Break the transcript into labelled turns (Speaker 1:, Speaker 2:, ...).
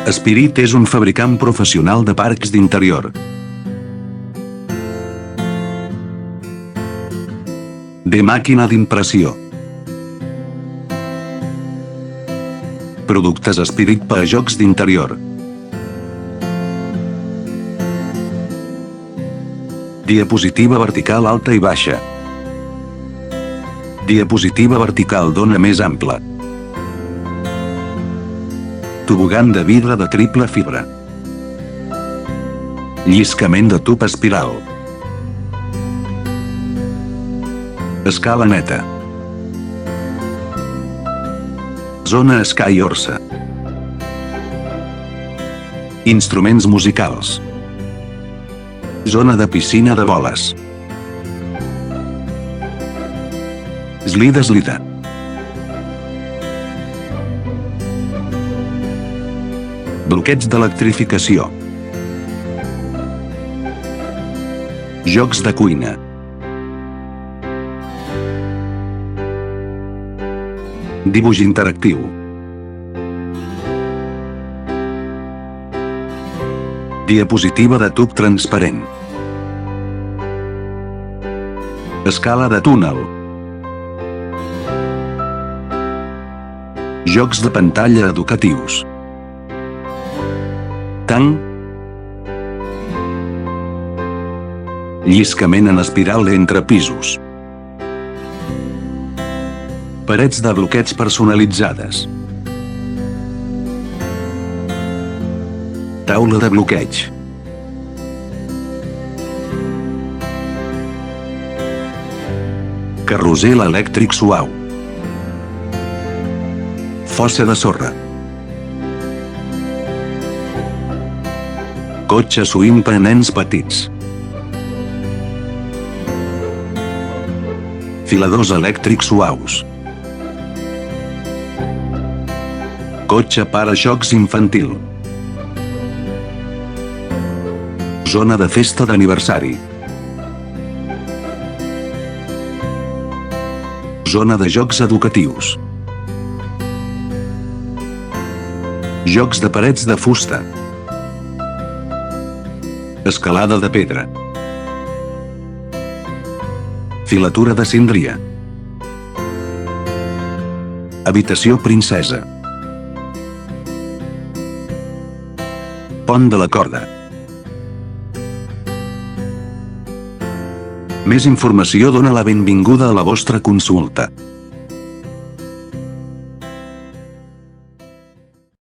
Speaker 1: Spirit és un fabricant professional de parcs d'interior. De màquina d'impressió. Productes Spirit per a jocs d'interior. Diapositiva vertical alta i baixa. Diapositiva vertical d'ona més ampla. Tobogan de vidre de triple fibra. Lliscament de tub espiral. Escala neta. Zona Sky Orsa. Instruments musicals. Zona de piscina de boles. Slida. Bloqueig d'electrificació. Jocs de cuina. Dibuix interactiu. Diapositiva de tub transparent. Escala de túnel. Jocs de pantalla educatius. Tanc. Lliscament en espiral entre pisos. Parets de bloqueig personalitzades. Taula de bloqueig. Carrusel elèctric suau. Fossa de sorra. Cotxe swing per a nens petits. Filadors elèctrics suaus. Cotxe para-xocs infantil. Zona de festa d'aniversari. Zona de jocs educatius. Jocs de parets de fusta. Escalada de pedra. Filatura de síndria. Habitació princesa. Pont de la corda. Més informació dona la benvinguda a la vostra consulta.